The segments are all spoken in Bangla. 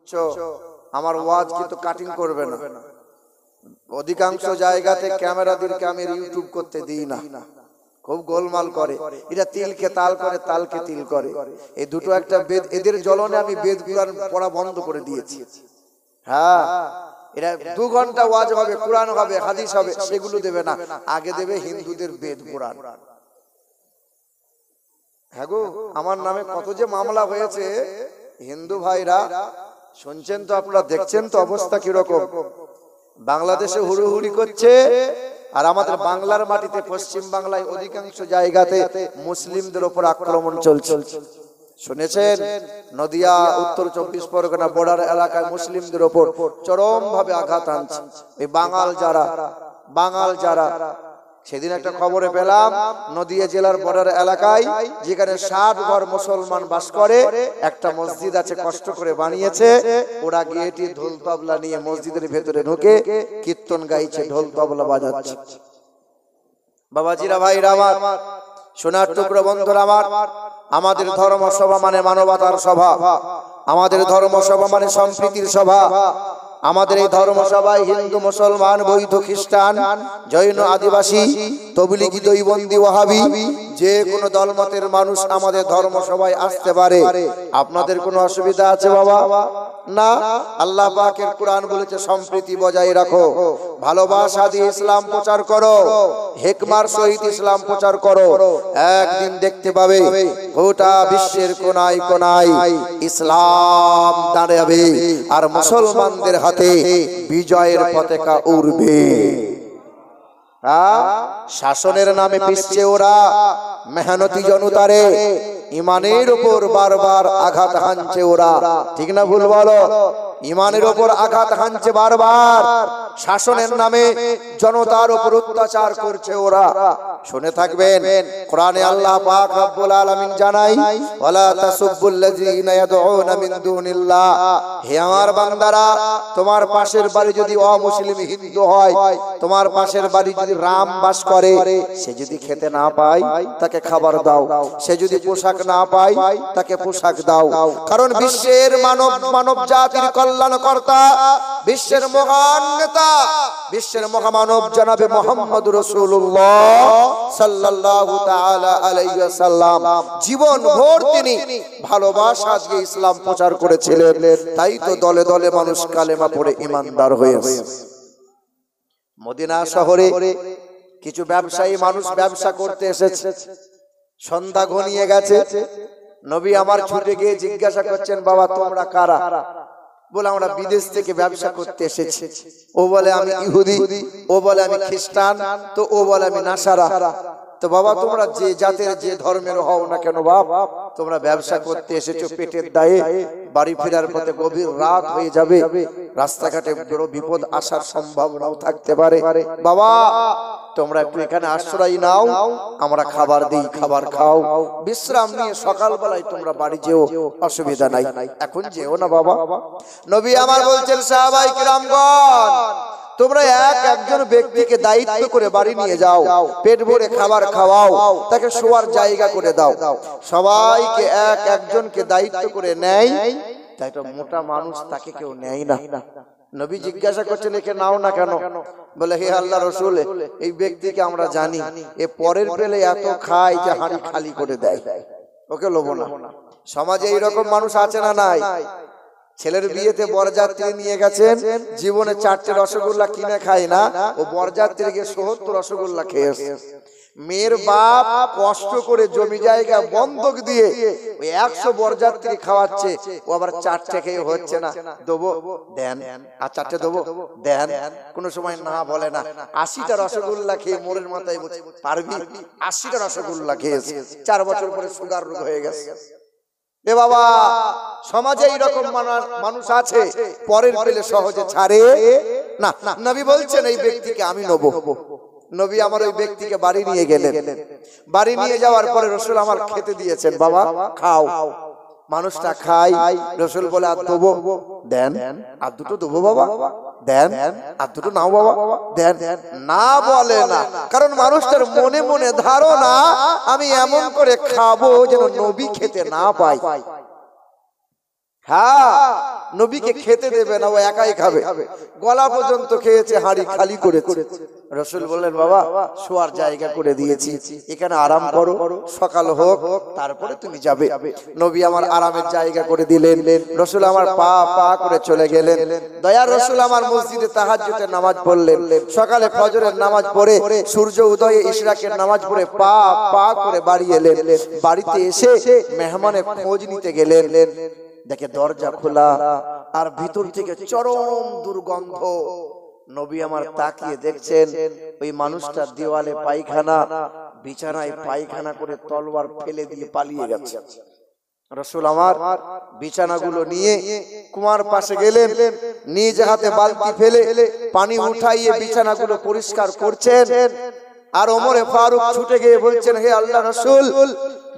বুঝছো? আমার ওয়াজ কিন্তু কাটিং করবে না। অধিকাংশ জায়গাতে ক্যামেরাদেরকে আমি ইউটিউব করতে দিই না, খুব গোলমাল করে। এটা তিলকে তাল করে, তালকে তিল করে। এই দুটো একটা বেদ, এদের জ্বলনে আমি বেদ কুরআন পড়া বন্ধ করে দিয়েছি। হ্যাঁ, এটা 2 ঘন্টা ওয়াজ হবে, কুরআন হবে, হাদিস হবে, সেগুলো দেবে না। আগে দেবে হিন্দুদের বেদ কুরআন। হ্যাঁ গো, আমার নামে কত যে মামলা হয়েছে। হিন্দু ভাইরা শুনছেন তো, আপনারা দেখছেন তো অবস্থা কিরকম। বাংলাদেশে হুড়োহুড়ি করছে, আর আমাদের বাংলার মাটিতে, পশ্চিম বাংলায় অধিকাংশ জায়গাতে মুসলিমদের উপর আক্রমণ চলছে। শুনেছেন, নদিয়া, উত্তর 24 পরগনা বর্ডার এলাকায় মুসলিমদের উপর চরম ভাবে আঘাত আনছে এই বাঙাল যারা। সেদিন একটা খবরে পেলাম, নদিয়া জেলার বর্ডার এলাকায় যেখানে 60 ঘর মুসলমান বাস করে, একটা মসজিদ আছে, কষ্ট করে বানিয়েছে। ওরা গিয়েটি ঢোল তবলা নিয়ে মসজিদের ভেতরে ঢুকে কীর্তন গাইছে, ঢোল তবলা বাজাচ্ছে। বাবাজিরা, ভাইরা আমার, সোনার টুকরো বন্ধুরা আমার, আমাদের ধর্মসভা মানে মানবতার সভা, আমাদের ধর্মসভা মানে সম্প্রীতির সভা। আমাদের এই ধর্মসভায় হিন্দু, মুসলমান, বৌদ্ধ, খ্রিস্টান, জৈন, আদিবাসী, তবলিগি, দেওবন্দি, ওয়াহাবি, যে কোনো দলমতের মানুষ আমাদের ধর্মসভায় আসতে পারে। আপনাদের কোনো অসুবিধা আছে বাবা? না। আল্লাহ পাকের কোরআন বলেছে সম্প্রীতি বজায় রাখো, ভালোবাসা দিয়ে ইসলাম প্রচার করো, হিকমার সহিত ইসলাম প্রচার করো। একদিন দেখতে পাবে গোটা বিশ্বের কোনায় কোনায় ইসলাম দাঁড়াবে, আর মুসলমানদের হাতে বিজয়ের পতাকা উড়বে। শাসনের নামে পিছছে ওরা, মেহনতি জনতারে ইমানের উপর বারবার আঘাত হানছে ওরা। ঠিক না ভুল বলো? ইমানের উপর আঘাত হানছে বারবার, শাসনের নামে জনতার উপর অত্যাচার করছে ওরা। শুনে থাকবেন, কোরআনে আল্লাহ পাক রব্বুল আলামিন জানাই, ওয়ালা তাসুবুল্লাযিনা ইয়াদউনা মিন দুনিল্লাহ। হে আমার বান্দারা, তোমার পাশের বাড়ি যদি অমুসলিম হিন্দু হয়, তোমার পাশের বাড়ি যদি রাম বাস করে, সে যদি খেতে না পায় তাকে খাবার দাও, সে যদি পোশাক না পায় তাকে পোশাক দাও। কারণ বিশ্বের মানব জাতির কল্যাণকর্তা, বিশ্বের মহান নেতা, বিশ্বের মহামানব জনাবে মুহাম্মদুর রাসূলুল্লাহ সাল্লাল্লাহু তাআলা আলাইহি ওয়াসাল্লাম জীবন ভর তিনি ভালোবাসা দিয়ে ইসলাম প্রচার করেছিলেন। তাই তো দলে দলে মানুষ কালেমা পড়ে ঈমানদার হয়েছে। মদিনা শহরে কিছু ব্যবসায়ী মানুষ ব্যবসা করতে এসেছে। সন্ধ্যা ঘনিয়ে গেছে, নবী আমার ছুটে গিয়ে জিজ্ঞাসা করছেন, বাবা তোমরা কারা? বলে আমরা বিদেশ থেকে ব্যবসা করতে এসেছি। ও বলে আমি ইহুদি, ও বলে আমি খ্রিস্টান, তো ও বলে আমি নাসারা। তো বাবা তোমরা যে জাতের যে ধর্মের হও না কেন বাবা, তোমরা ব্যবসা করতে এসেছো পেটের দায়ে, বাড়ি ফেরার পথে গভীর রাত হয়ে যাবে, রাস্তাঘাটে বড় বিপদ আসার সম্ভাবনাও থাকতে পারে। বাবা তোমরা একটু এখানে আশ্রয় নাও, আমরা খাবার দিই, খাবার খাও, বিশ্রাম নিয়ে সকালবেলায় তোমরা বাড়ি যেও, অসুবিধা নাই, এখন যেও না বাবা। নবী আমার বলছেন, সাহাবায়ে কিরামগণ তোমরা একজন ব্যক্তিকে দায়িত্ব করে বাড়ি নিয়ে যাও, পেট ভরে খাবার খাওয়াও, তাকে শোয়ার জায়গা করে দাও। সবাইকে একজনকে দায়িত্ব করে নেয়, তাই তো মোটা মানুষ তাকে কেউ নেয় না। নবী জিজ্ঞাসা করছেন, একে নাও না কেন? বলে হে আল্লাহ রাসূল, এই ব্যক্তিকে আমরা জানি এ পরের পেলে এত খায় যে হাঁড়ি খালি করে দেয়, ওকে লোভ না। সমাজে এইরকম মানুষ আছে না নাই? ছেলের বিয়েতে বরযাত্রী নিয়ে গেছেন, জীবনে 4টে রসগোল্লা কিনে খায় না, ও বরযাত্রী গিয়ে 70 রসগোল্লা খেয়েছে। মেয়ের বাপ কষ্ট করে জমি জায়গা বন্ধক দিয়ে ওই 100 বরযাত্রী খাওয়াচ্ছে, ও আবার 4টে খেয়ে হচ্ছে না, দেবো দেন, আর 4টে দেবো দেন, কোনো সময় না বলে না। 80টা রসগোল্লা খেয়ে মোড়ের মাথায় বসে, পারবি? 80টা রসগোল্লা খেয়েছে, 4 বছর পরে সুগার রোগ হয়ে গেছে। এ বাবা, সমাজে এইরকম মানুষ আছে, পরের পেলে সহজে ছাড়ে না। নবী বলছেন এই ব্যক্তিকে আমি নেব। নবী আমার ওই ব্যক্তিকে বাড়ি নিয়ে গেলেন। বাড়ি নিয়ে যাওয়ার পরে রাসূল আমার খেতে দিয়েছেন, বাবা খাও। মানুষটা খাই, রাসূল বলে আর দেবো? দেন। আর দুটো দেবো বাবা? দেন। আর দুটো নাও বাবা? দেন। না বলে না, কারণ মানুষটার মনে মনে ধারণা আমি এমন করে খাবো যেন নবী খেতে না পায়। হ্যাঁ, নবীকে খেতে দেবে না, ও একাই খাবে। গলা পর্যন্ত খেয়েছে, হাঁড়ি খালি করেছে। রাসূল বললেন, বাবা শোয়ার জায়গা করে দিয়েছি, এখানে আরাম করো, সকাল হোক তারপরে তুমি যাবে। নবী আমার আরামের জায়গা করে দিলেন। রাসূল আমার পা পা করে চলে গেলেন। দয়ার রাসূল আমার মসজিদে তাহাজ্জুদের নামাজ পড়লেন। সকালে ফজরের নামাজ পড়ে, সূর্য উদয়ে ইশরাকের নামাজ পড়ে পা পা করে বাড়ি এলেন। বাড়িতে এসে মেহমানের খোঁজ নিতে গেলেন। দেখে দরজা খোলা, আর ভিতর থেকে চরম দুর্গন্ধ। নবী আমার তাকিয়ে দেখছেন, ওই মানুষটা দেওয়ালে পায়খানা, বিছানায় পায়খানা করে তলোয়ার ফেলে দিয়ে পালিয়ে গেছে। রাসূল আমার বিছানাগুলো নিয়ে কুয়ার পাশে গেলেন, নিজ হাতে বালতি ফেলে পানি উঠাইয়ে বিছানাগুলো পরিষ্কার করছেন। আর ওমরে ফারুক ছুটে গিয়ে বলছেন, হে আল্লাহ রাসূল,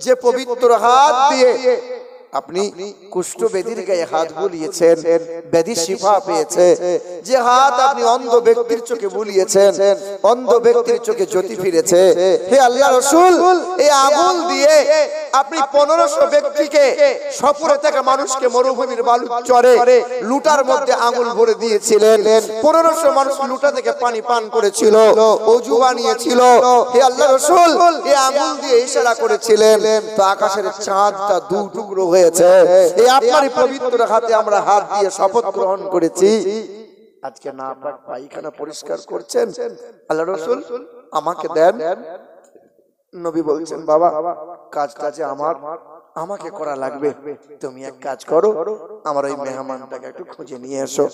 যে পবিত্র হাত দিয়ে আপনি কুষ্ঠ বেদির গায়ে হাত বুলিয়েছেন, বেদি শিফা পেয়েছে। যে হাত আপনি অন্ধ ব্যক্তির চোখে বুলিয়েছেন, অন্ধ ব্যক্তির চোখে জ্যোতি ফিরেছে। হে আল্লাহ রাসূল, এই আগুন দিয়ে আপনি 1500 ব্যক্তিকে, সফরে থাকা মানুষকে মরুভূমির বালুর চরে লুটার মধ্যে আগুন ভরে দিয়েছিলেন। 1500 মানুষ লুটা থেকে পানি পান করেছিল, ওযু বানিয়েছিল। হে আল্লাহ রাসূল, এই আগুন দিয়ে ইশারা করেছিলেন, তো আকাশের চাঁদটা দু টুকরো হয়েছে। এই আপনারই পবিত্র হাতে আমরা হাত দিয়ে শপথ গ্রহণ করেছি, আজকে না পাক পায়খানা পরিষ্কার করছেন, আল্লাহ রাসূল আমাকে দেন। নবী বলছেন, বাবা কাজটা যে আমাকে করা লাগবে, তুমি এক কাজ করো, আমার ওই মেহমানটাকে একটু খুঁজে নিয়ে এসো,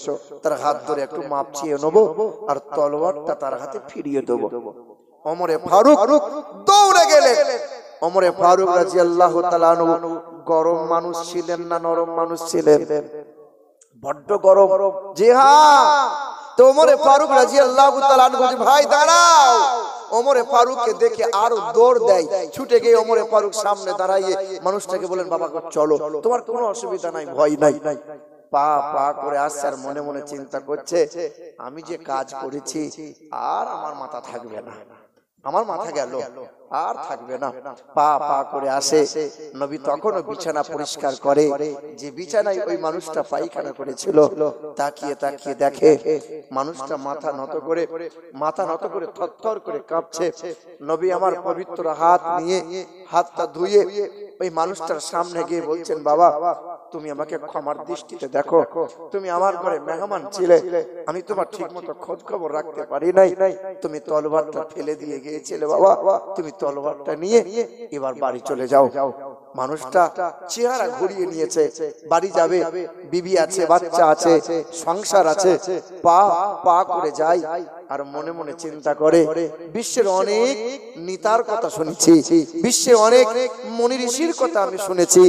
তার হাত ধরে একটু মাপ চেয়ে নেবো, আর তলোয়ারটা তার হাতে ফিরিয়ে দেবো। ওমরে ফারুক দৌড়ে গেলেন। ওমরে ফারুক রাদিয়াল্লাহু তাআলা আনহু গরম মানুষ ছিলেন না নরম মানুষ ছিলেন? বড্ড গরম। জি হ্যাঁ। তো ওমরে ফারুক রাদিয়াল্লাহু তাআলা আনহু বলে, ভাই দাঁড়াও। ওমরে ফারুককে দেখে আরো দৌড় দেয়, ছুটে গিয়ে ওমরে ফারুক সামনে দাঁড়াইয়ে মানুষটাকে বলেন, বাবা চলো, তোমার কোনো অসুবিধা নাই, ভয় নাই। পা পা করে আসছে, আর মনে মনে চিন্তা করছে, আমি যে কাজ করেছি আর আমার মাথা থাকবে না, আমার মাথা গেল আর থাকবে না। পা পা করে আসে। নবী তখনও বিছানা পরিষ্কার করে, যে বিছানায় ওই মানুষটা পায়খানা করেছিল। তাকিয়ে তাকিয়ে দেখে মানুষটা মাথা নত করে থরথর করে কাঁপছে। নবী আমার পবিত্র হাত নিয়ে হাতটা ধুয়ে ওই মানুষটার সামনে গিয়ে বলছেন, বাবা তুমি আমাকে ক্ষমার দৃষ্টিতে দেখো, তুমি আমার ঘরে মেহমান ছিলে, আমি তোমার ঠিক মতো খোঁজ খবর রাখতে পারি নাই, তুমি তলোয়ারটা ফেলে দিয়ে গিয়েছিলে, বাবা তুমি তলোয়ারটা নিয়ে এবার বাড়ি চলে যাও। মানুষটা চেহারা ঘুরিয়ে নিয়েছে, বাড়ি যাবে, বিবি আছে, বাচ্চা আছে, সংসার আছে। পা পা করে যায়, আর মনে মনে চিন্তা করে, বিশ্বের অনেক নেতার কথা শুনেছি, বিশ্বে অনেক মুনি ঋষির কথা আমি শুনেছি,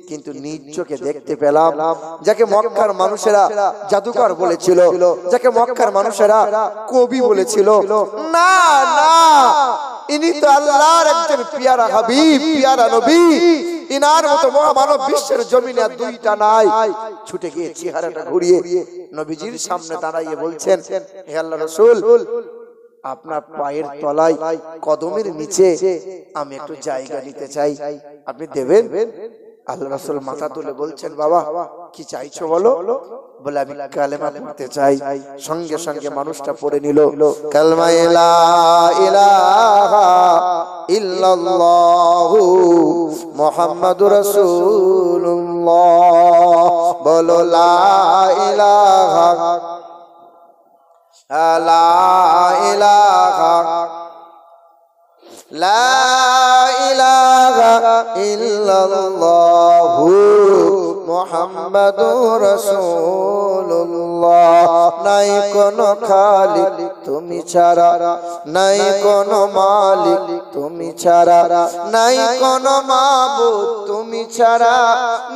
কিন্তু নিজ চোখে দেখতে পেলাম যাকে মক্কার মানুষেরা জাদুকর বলেছিল, যাকে মক্কার মানুষেরা কবি বলেছিল, না না, ইনি তো আল্লাহর একজন পিয়ারা হাবিব, পিয়ারা নবী। ইনার মতো মহামানব বিশ্বের জমিনে আর দুইটা নাই। ছুটে গিয়ে চেহারাটা ঘুরিয়ে নবীজির সামনে দাঁড়াইয়ে বলছেন, হে আল্লাহর রাসূল, আপনার পায়ের তলায় কদমের নিচে আমি একটু জায়গা নিতে চাই, আপনি দেবেন? আল্লাহ রাসূল মাথা তুলে বলছেন, বাবা কি চাইছো বলো? বলে আমি কালেমা পড়তে চাই। সঙ্গে সঙ্গে মানুষটা পড়ে নিল কালেমা, লা ইলাহা ইল্লাল্লাহু মুহাম্মাদুর রাসূলুল্লাহ। বলো লা ইলাহা লা ইলাহা লা ইলাহা ইল্লাল্লাহু মুহাম্মাদুর রাসূলুল্লাহ। নাই কোনো খালিক তুমি ছাড়া, নাই কোনো মালিক তুমি ছাড়া, নাই কোনো মাবুদ তুমি ছাড়া,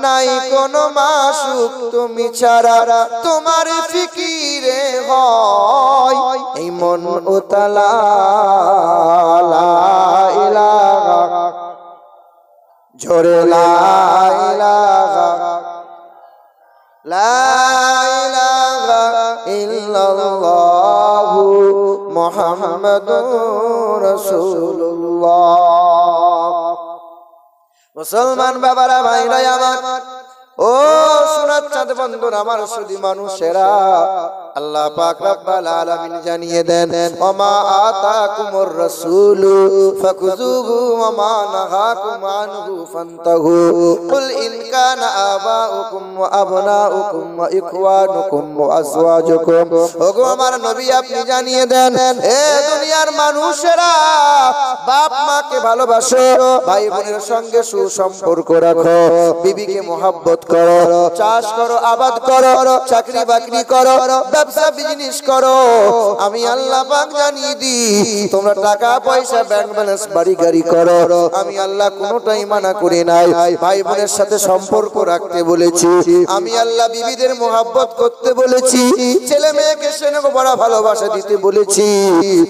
নাই কোনো মাশুক তুমি ছাড়া, তোমার ফিকিরে হয় এই মন উতলা। লা ইলাহা জোরে লা ইলাহা লা ইলাহা ইল্লাল্লাহু মুহাম্মাদুর রাসূলুল্লাহ। মুসলমান বাবারা, ভাইরা আমার, ও সোনার চাঁদ বন্ধুরা আমার সুধী মানুষেরা, আল্লাহ পাক রব্বুল আলামিন জানিয়ে দেন, ওমা আতাকুমুর রাসূলু ফাকুযুহু ওয়া মা নাহাকুম আনহু ফান্তাহু কুল ইন কানা আবাউকুম ওয়া আবনাউকুম ওয়া ইখওয়ানুকুম ওয়া আজওয়াজুকুম। ওগো আমার নবী আপনি জানিয়ে দেন, হে দুনিয়ার মানুষেরা, বাপ মাকে ভালোবাসো, ভাই বোনের সঙ্গে সুসম্পর্ক রাখো, বিবিকে মহব্বত করো, চাষ করো, আবাদ করো, চাকরি বাকরি করো, ব্যবসা বিজনেস করো। আমি আল্লাহ পাক জানিয়ে দিই, তোমরা টাকা পয়সা ব্যাংক ব্যালেন্স বাড়ি গাড়ি করো, আমি আল্লাহ কোনোটাই মানা করি নাই। ভাই বোনের সাথে সম্পর্ক রাখতে বলেছি, আমি আল্লাহ বিবিদের মহব্বত করতে বলেছি, ছেলে মেয়েকে স্নেহ বড় ভালোবাসা দিতে বলেছি,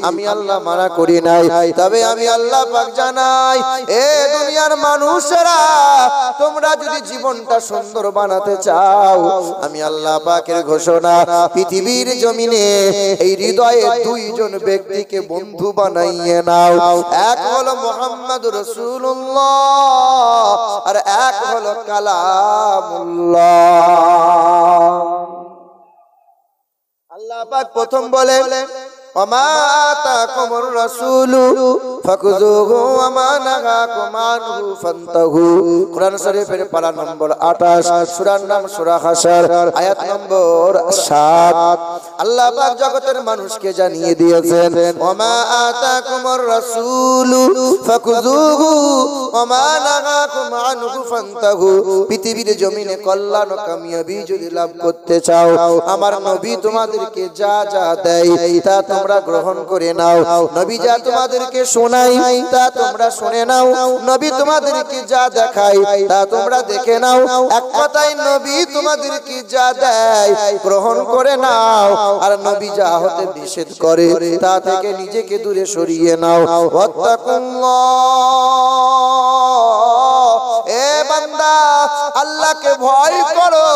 আমি আল্লাহ মানা করি নাই। তবে আমি আল্লাহ পাক জানাই, এ দুনিয়ার মানুষেরা, তোমরা যদি জীবনটা সুন্দর বানাতে চাও, আমি আল্লাহ পাকের ঘোষণা, পৃথিবীর জমিনে এই হৃদয়ে দুইজন ব্যক্তিকে বন্ধু বানাইয়ে নাও। এক হলো মুহাম্মদুর রাসূলুল্লাহ, আর এক হলো কালামুল্লাহ। আল্লাহ পাক প্রথম বলেন, ওমা আতাকুমুর রাসূলু ফাকুযুহু ওয়া মা নাহাকুম আনহু ফান্তাহু। কোরআন শরীফের পারা নম্বর 28, সূরার নাম সূরা হাসর, আয়াত নম্বর 7। আল্লাহ পাক জগতের মানুষকে জানিয়ে দিয়েছেন, ওমা আতাকুমুর রাসূলু ফাকুযুহু ওয়া মা নাহাকুম আনহু ফান্তাহু। পৃথিবীর জমিনে কল্যাণ ও কামিয়াবি যদি লাভ করতে চাও, আমার নবী তোমাদেরকে যা যা দেয় তা তোমরা গ্রহণ করে নাও। নবী যা তোমাদেরকে শোনাই তা তোমরা শুনে নাও, নবী তোমাদেরকে যা দেখায় তা তোমরা দেখে নাও। এক কথায় নবী তোমাদেরকে যা দেয় গ্রহণ করে নাও, আর নবী যা হতে নিষেধ করে তা থেকে নিজেকে দূরে সরিয়ে নাও। এ বান্দা, আল্লাহকে ভয় করো,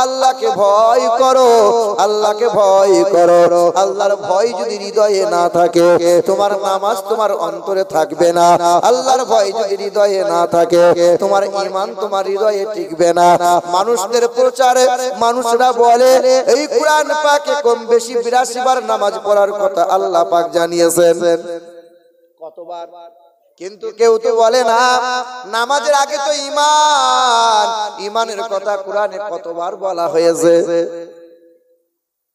আল্লাহকে ভয় করো, আল্লাহকে ভয় করো। আল্লাহর ভয় যদি হৃদয়ে না থাকে, তোমার নামাজ তোমার অন্তরে থাকবে না। আল্লাহর ভয় যদি হৃদয়ে না থাকে, তোমার ঈমান তোমার হৃদয়ে টিকবে না। মানুষদের প্রচারে মানুষরা বলে এই কোরআন পাকে কম বেশি 82 বার নামাজ পড়ার কথা আল্লাহ পাক জানিয়েছেন। কতবার? কিন্তু কেউ তো বলে না নামাজের আগে তো ঈমান, ঈমানের কথা কোরআনে কতবার বলা হয়েছে।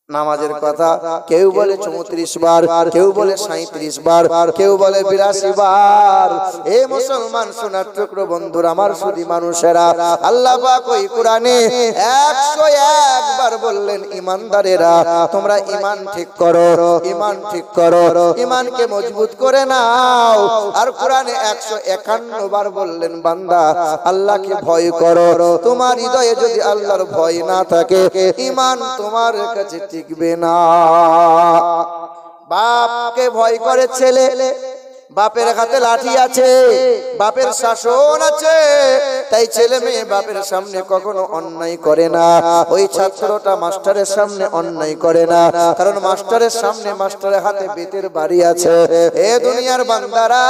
নামাজের কথা কেউ বলে 34 বার, কেউ বলে 37 বার, কেউ বলে 82 বার। এ মুসলমান সোনার টুকরো বন্ধুরা আমার সুধী মানুষেরা, আল্লাহ পাক ওই কোরআনে 101 বার বললেন, ঈমানদারেরা তোমরা ঈমান ঠিক করো, ঈমান ঠিক করো, ঈমানকে মজবুত করে নাও। আর কোরআনে 151 বার বললেন, বান্দা আল্লাহকে ভয় করো। তোমার হৃদয়ে যদি আল্লাহর ভয় না থাকে, ঈমান তোমার কাছে টিকবে না। বাপকে ভয় করে ছেলে, বাপের হাতে লাঠি আছে, বাপের শাসন আছে, তাই ছেলে মেয়ে বাপের সামনে কখনো অন্যায় করে না। ওই ছাত্রটা মাস্টারের সামনে অন্যায় করে না, কারণ মাস্টারের সামনে মাস্টারের হাতে বেতের বাড়ি আছে। এ দুনিয়ার বান্দারা,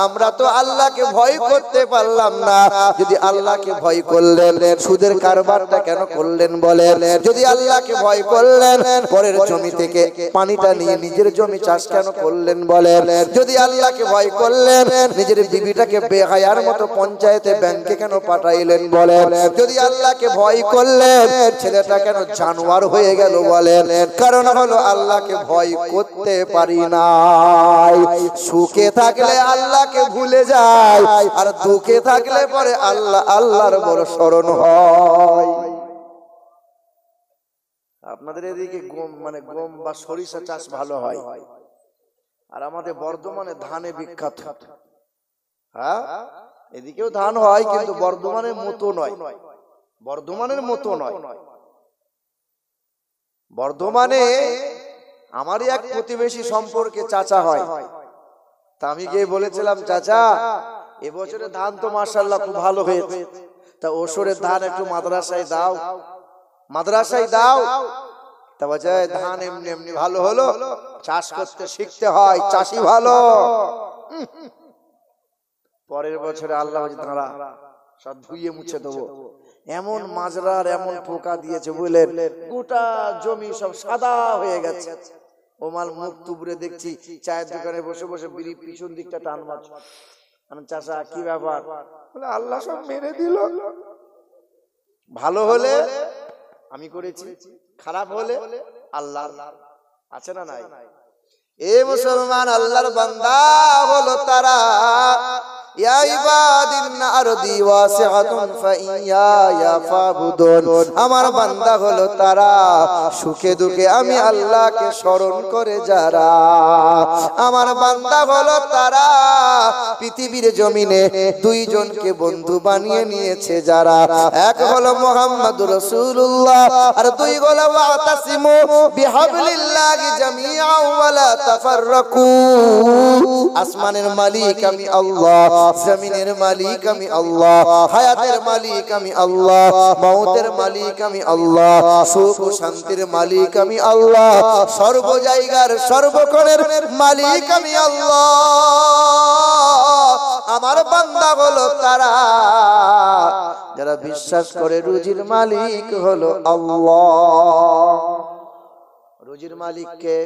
আমরা তো আল্লাহকে ভয় করতে পারলাম না। যদি আল্লাহকে ভয় করলেন, সুদের কারবারটা কেন করলেন বলেন? যদি আল্লাহকে ভয় করলেন, পরের জমি থেকে পানিটা নিয়ে নিজের জমি চাষ কেন করলেন বলেন? যদি আল্লাহকে ভয় করলেন, নিজের বিবিটাকে বেহায়ার মতো পঞ্চায়েতে ব্যাংকে কেন পাঠাইলেন বলেন? যদি আল্লাহকে ভয় করলেন, ছেলেটা কেন জানোয়ার হয়ে গেল বলেন? কারণ হলো আল্লাহকে ভয় করতে পারি নাই। সুখে থাকলে আল্লাহকে ভুলে যায়, আর দুঃখে থাকলে পরে আল্লাহ আল্লাহর বড় স্মরণ হয়। আপনাদের এদিকে গম বা সরিষা চাষ ভালো হয়, আর আমাদের বর্ধমানে ধানে বিখ্যাত। হ্যাঁ, এদিকেও ধান হয়, কিন্তু বর্ধমানের মতো নয়, বর্ধমানের মতো নয়। বর্ধমানে আমারই এক প্রতিবেশী সম্পর্কে চাচা হয়, তা আমি গিয়ে বলেছিলাম, চাচা এবছরে ধান তো মাশাআল্লাহ খুব ভালো হয়েছে, তা ওসরের ধান একটু মাদ্রাসায় দাও, মাদ্রাসায় দাও। তা বলছে ধান এমনি এমনি ভালো হলো, চাষ করতে শিখতে হয়, চাষি ভালো। পরের বছরে আল্লাহ সব ধুইয়ে মুছে দেবো। এমন মাজরার এমন পোকা দিয়েছে বুঝলেন, গোটা জমি সব সাদা হয়ে গেছে। ও মাল মুখ তুবড়ে দেখছি চায়ের দোকানে বসে বসে বিড়ি পিছন দিকটা টান মারছে। চাচা কি ব্যাপার? বলে আল্লাহ সব মেরে দিল। ভালো হলে আমি করেছি, খারাপ হলে আল্লাহ। আছে না নাই? এ মুসলমান, আল্লাহর বান্দা হলো তারা, ইয়া ইবাদিন আরদি ওয়াসিআতুন ফাইয়া ফাবুদুন। আমার বান্দা হলো তারা, সুখে দুঃখে আমি আল্লাহকে স্মরণ করে যারা। আমার বান্দা হলো তারা, পৃথিবীর জমিনে দুইজনকে বন্ধু বানিয়ে নিয়েছে যারা। এক হলো মুহাম্মদুর রাসূলুল্লাহ, আর দুই হলো ওয়াতাসিমু বিহাবলিল্লাহি জামিআন ওয়া লা তাফাররাকু। আসমানের মালিক আমি আল্লাহ, জমিনের মালিক আমি আল্লাহ, হায়াতের মালিক আমি আল্লাহ, মওতের মালিক আমি আল্লাহ, সুখ ও শান্তির মালিক আমি আল্লাহ, সর্ব জায়গার সর্বক্ষণের মালিক আমি আল্লাহ। আমার বান্দা হলো তারা যারা বিশ্বাস করে রুজির মালিক হলো আল্লাহ। রুজির মালিক কে?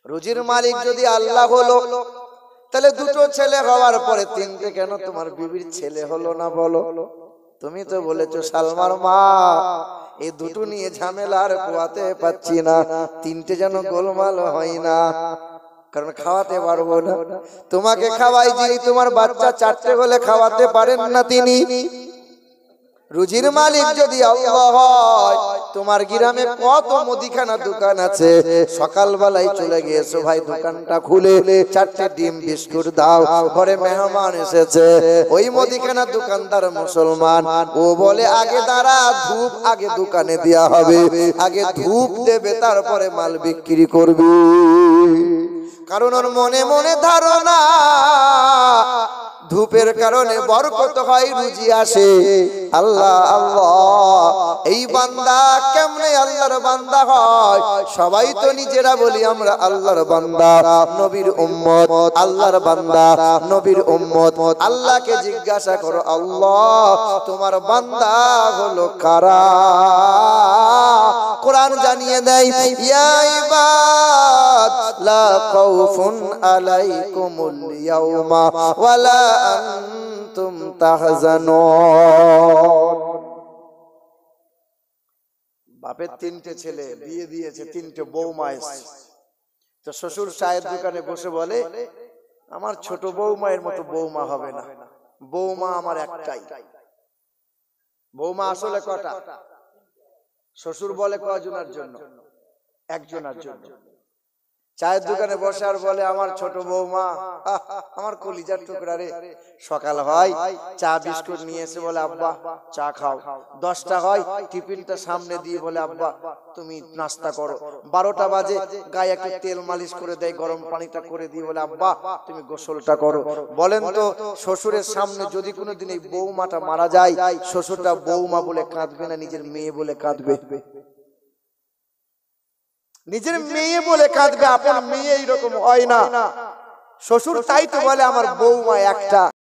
রুজির মালিক যদি আল্লাহ হলো, তাহলে দুটো ছেলে হওয়ার পরে তিনটে কেন তোমার বিবির ছেলে হলো না বলো? তুমি তো বলেছো সালমার মা, এই দুটো নিয়ে ঝামেলা আর পোয়াতে পাচ্ছি না, তিনটে যেন গোলমাল হয় না, কারণ খাওয়াতে পারবো না। তোমাকে খাওয়াই যিনি, তোমার বাচ্চা চারটে হলে খাওয়াতে পারেন না তিনি। রুজির মালিক যদি আল্লাহ হয়, তোমার গ্রামে কত মুদিখানা দোকান আছে, সকালবেলায় চলে গিয়েছো ভাই দোকানটা খুলে চারটে ডিম বিস্কুট দাও, ঘরে মেহমান এসেছে, ওই মুদিখানা দোকানদার মুসলমান, ও বলে আগে দাঁড়া, ধূপ আগে দোকানে দেয়া হবে, আগে ধূপ দেবে তারপরে মাল বিক্রি করবে। কারণ ওর মনে মনে ধারণা ধূপের কারণে বরকত হয়, রুজি আসে। আল্লাহ আল্লাহ, এই বান্দা কেমনে আল্লাহর বান্দা হয়? সবাই তো নিজেরা বলি আমরা আল্লাহর বান্দা, নবীর উম্মত, আল্লাহর বান্দা, নবীর উম্মত। আল্লাহকে জিজ্ঞাসা করো, আল্লাহ তোমার বান্দা হলো কারা? কোরআন জানিয়ে দেয়, ইয়া ইবাদ লা খাউফুন আলাইকুমুল ইয়াওমা ওয়ালা আনতুম তাহজানুন। বাপের তিনটে ছেলে বিয়ে দিয়েছে, তিনটে বৌমা এসেছে, তো শ্বশুর চায়ের দোকানে বসে বলে আমার ছোট বৌমায়ের মতো বৌমা হবে না, বৌমা আমার একটাই। বৌমা আসলে কটা? শ্বশুর বলে কয়জনের জন্য? একজনের জন্য। চায়ের দোকানে বসে আর বলে আমার ছোট বৌমা, আমার কলিজার টুকরা রে। সকাল হয় চা বিস্কুট নিয়ে এসে বলে আব্বা চা খাও। 10টা হয় টিফিনটা সামনে দিয়ে বলে আব্বা তুমি নাস্তা করো। 12টা বাজে গায়ে একটু তেল মালিশ করে দেয়, গরম পানিটা করে দিয়ে বলে আব্বা তুমি গোসলটা করো। বলেন তো শ্বশুরের সামনে যদি কোনোদিন এই বৌমাটা মারা যায়, শ্বশুরটা বৌমা বলে কাঁদবে না নিজের মেয়ে বলে কাঁদবে? নিজের মেয়ে বলে কাঁদবে, আপনার মেয়ে এইরকম হয় না। শ্বশুর তাই তো বলে আমার বৌমা একটা।